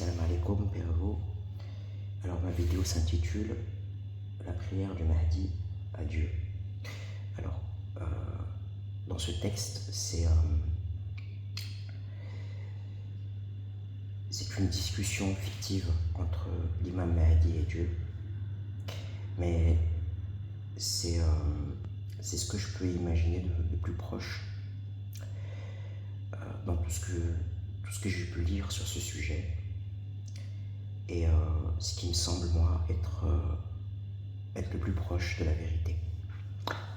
Salam alaikum, paix à vous. Alors ma vidéo s'intitule La prière du Mahdi à Dieu. Alors, dans ce texte, c'est une discussion fictive entre l'imam Mahdi et Dieu. Mais c'est ce que je peux imaginer de plus proche dans tout ce que j'ai pu lire sur ce sujet. Et ce qui me semble, moi, être le plus proche de la vérité.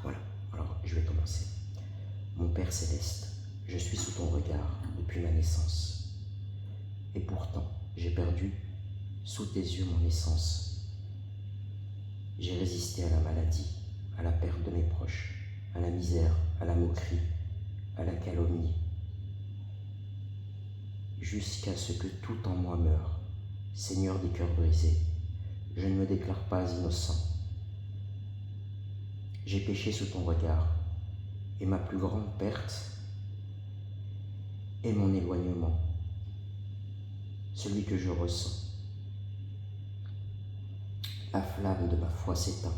Voilà, alors je vais commencer. Mon Père Céleste, je suis sous ton regard depuis ma naissance. Et pourtant, j'ai perdu sous tes yeux mon essence. J'ai résisté à la maladie, à la perte de mes proches, à la misère, à la moquerie, à la calomnie, jusqu'à ce que tout en moi meure. Seigneur des cœurs brisés, je ne me déclare pas innocent. J'ai péché sous ton regard, et ma plus grande perte est mon éloignement, celui que je ressens. La flamme de ma foi s'éteint,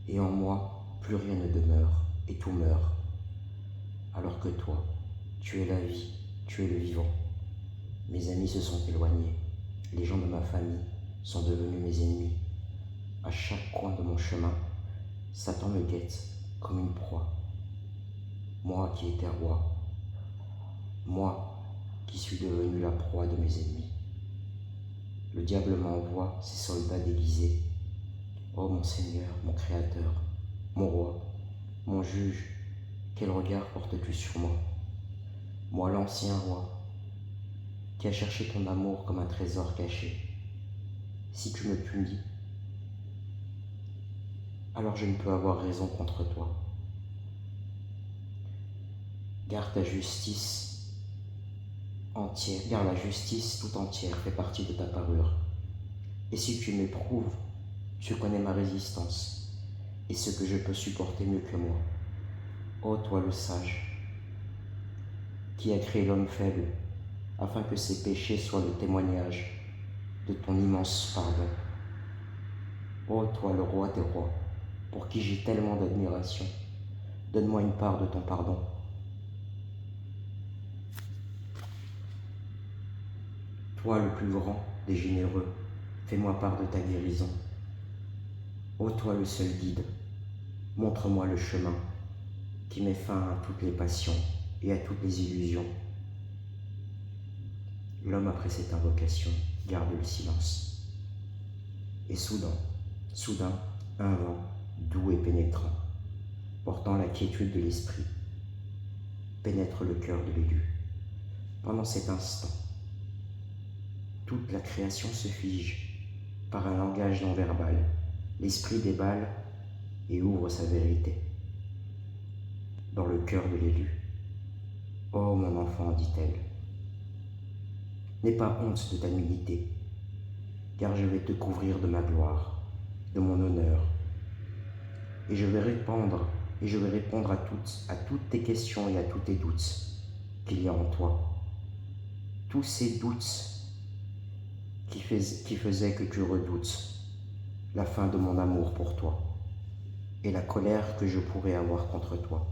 et en moi, plus rien ne demeure, et tout meurt, alors que toi, tu es la vie, tu es le vivant. Mes amis se sont éloignés, les gens de ma famille sont devenus mes ennemis. À chaque coin de mon chemin, Satan me guette comme une proie. Moi qui étais roi, moi qui suis devenu la proie de mes ennemis. Le diable m'envoie ses soldats déguisés. Ô mon Seigneur, mon Créateur, mon roi, mon juge, quel regard portes-tu sur moi? Moi l'ancien roi, qui a cherché ton amour comme un trésor caché. Si tu me punis, alors je ne peux avoir raison contre toi. Garde ta justice entière, garde la justice tout entière fait partie de ta parure. Et si tu m'éprouves, tu connais ma résistance et ce que je peux supporter mieux que moi. Ô toi le sage, qui a créé l'homme faible, afin que ses péchés soient le témoignage de ton immense pardon. Ô toi le roi des rois, pour qui j'ai tellement d'admiration, donne-moi une part de ton pardon. Toi le plus grand des généreux, fais-moi part de ta guérison. Ô toi le seul guide, montre-moi le chemin qui met fin à toutes les passions et à toutes les illusions. L'homme, après cette invocation, garde le silence. Et soudain, un vent doux et pénétrant, portant la quiétude de l'esprit, pénètre le cœur de l'élu. Pendant cet instant, toute la création se fige par un langage non verbal. L'esprit déballe et ouvre sa vérité. Dans le cœur de l'élu, « Oh mon enfant, dit-elle, n'aie pas honte de ta nudité, car je vais te couvrir de ma gloire, de mon honneur, et je vais répondre à toutes tes questions et à tous tes doutes qu'il y a en toi. Tous ces doutes qui faisaient que tu redoutes la fin de mon amour pour toi et la colère que je pourrais avoir contre toi.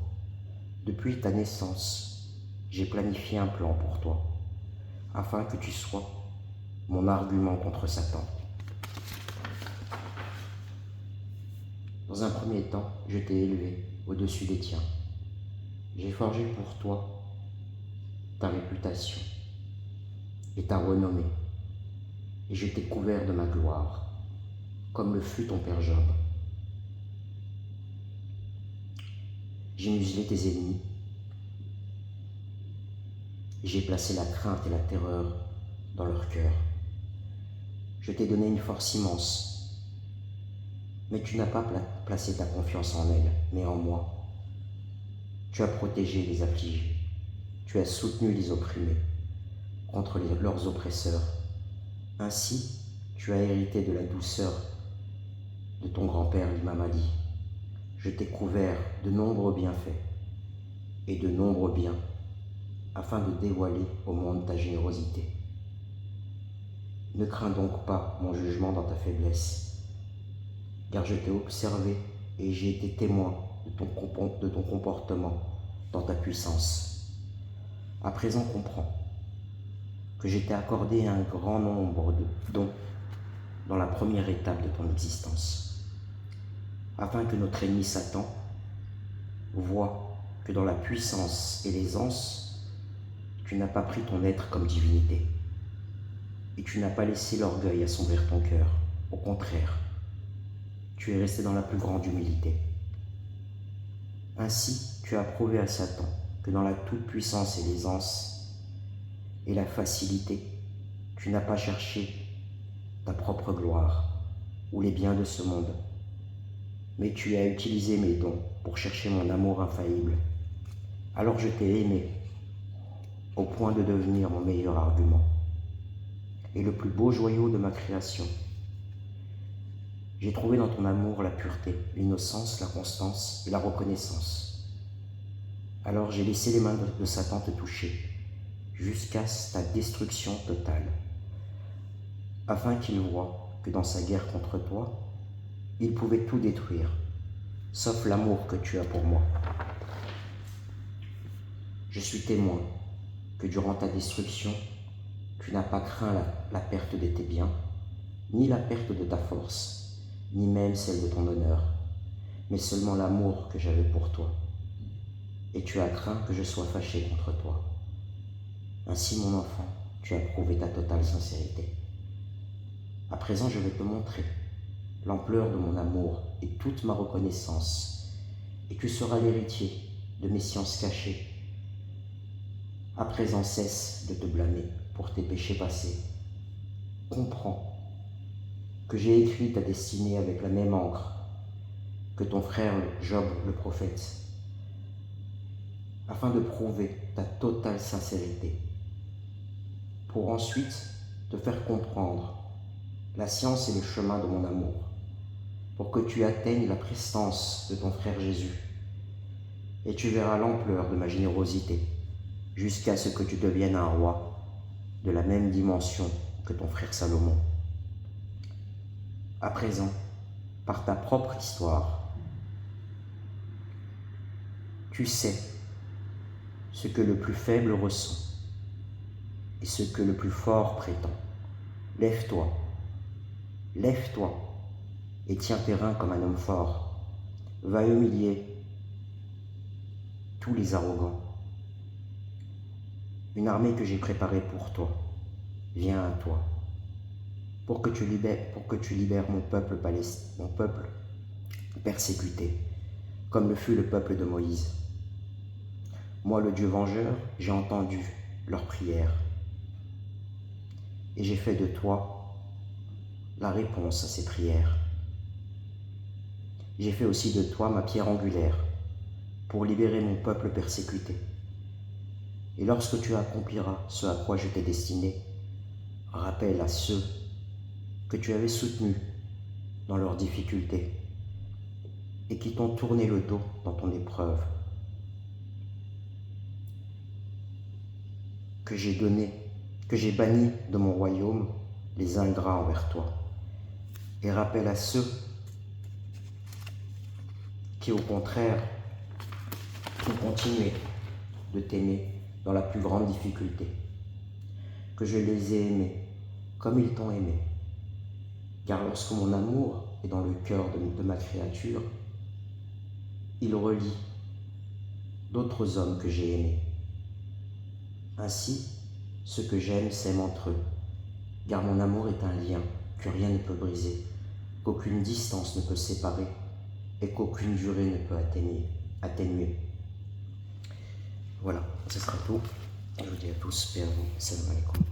Depuis ta naissance, j'ai planifié un plan pour toi, afin que tu sois mon argument contre Satan. Dans un premier temps, je t'ai élevé au-dessus des tiens. J'ai forgé pour toi ta réputation et ta renommée, et je t'ai couvert de ma gloire, comme le fut ton père Job. J'ai muselé tes ennemis, et j'ai placé la crainte et la terreur dans leur cœur. Je t'ai donné une force immense, mais tu n'as pas placé ta confiance en elle, mais en moi. Tu as protégé les affligés, tu as soutenu les opprimés contre leurs oppresseurs. Ainsi, tu as hérité de la douceur de ton grand-père l'imam Ali. Je t'ai couvert de nombreux bienfaits et de nombreux biens afin de dévoiler au monde ta générosité. Ne crains donc pas mon jugement dans ta faiblesse, car je t'ai observé et j'ai été témoin de ton comportement dans ta puissance. À présent, comprends que je t'ai accordé un grand nombre de dons dans la première étape de ton existence, afin que notre ennemi Satan voit que dans la puissance et l'aisance, tu n'as pas pris ton être comme divinité, et tu n'as pas laissé l'orgueil assombrir ton cœur. Au contraire, tu es resté dans la plus grande humilité. Ainsi, tu as prouvé à Satan que dans la toute-puissance et l'aisance et la facilité, tu n'as pas cherché ta propre gloire ou les biens de ce monde, mais tu as utilisé mes dons pour chercher mon amour infaillible. Alors je t'ai aimé au point de devenir mon meilleur argument et le plus beau joyau de ma création. J'ai trouvé dans ton amour la pureté, l'innocence, la constance et la reconnaissance. Alors j'ai laissé les mains de Satan te toucher jusqu'à ta destruction totale, afin qu'il voie que dans sa guerre contre toi, il pouvait tout détruire, sauf l'amour que tu as pour moi. Je suis témoin que durant ta destruction, tu n'as pas craint la perte de tes biens, ni la perte de ta force, ni même celle de ton honneur, mais seulement l'amour que j'avais pour toi. Et tu as craint que je sois fâché contre toi. Ainsi, mon enfant, tu as prouvé ta totale sincérité. À présent, je vais te montrer l'ampleur de mon amour et toute ma reconnaissance, et tu seras l'héritier de mes sciences cachées. À présent, cesse de te blâmer pour tes péchés passés. Comprends que j'ai écrit ta destinée avec la même encre que ton frère Job le prophète, afin de prouver ta totale sincérité, pour ensuite te faire comprendre la science et le chemin de mon amour, pour que tu atteignes la prestance de ton frère Jésus, et tu verras l'ampleur de ma générosité, jusqu'à ce que tu deviennes un roi de la même dimension que ton frère Salomon. À présent, par ta propre histoire, tu sais ce que le plus faible ressent et ce que le plus fort prétend. Lève-toi, lève-toi et tiens tes reins comme un homme fort. Va humilier tous les arrogants. Une armée que j'ai préparée pour toi vient à toi, pour que tu libères mon peuple persécuté, comme le fut le peuple de Moïse. Moi, le Dieu vengeur, j'ai entendu leurs prières, et j'ai fait de toi la réponse à ces prières. J'ai fait aussi de toi ma pierre angulaire, pour libérer mon peuple persécuté. Et lorsque tu accompliras ce à quoi je t'ai destiné, rappelle à ceux que tu avais soutenus dans leurs difficultés et qui t'ont tourné le dos dans ton épreuve, que j'ai banni de mon royaume les ingrats envers toi. Et rappelle à ceux qui, au contraire, ont continué de t'aimer dans la plus grande difficulté, que je les ai aimés comme ils t'ont aimé. Car lorsque mon amour est dans le cœur de ma créature, il relie d'autres hommes que j'ai aimés. Ainsi, ceux que j'aime s'aiment entre eux, car mon amour est un lien que rien ne peut briser, qu'aucune distance ne peut séparer et qu'aucune durée ne peut atténuer. Voilà, ce sera tout. Je vous dis à tous, paix à vous, salam alaikum.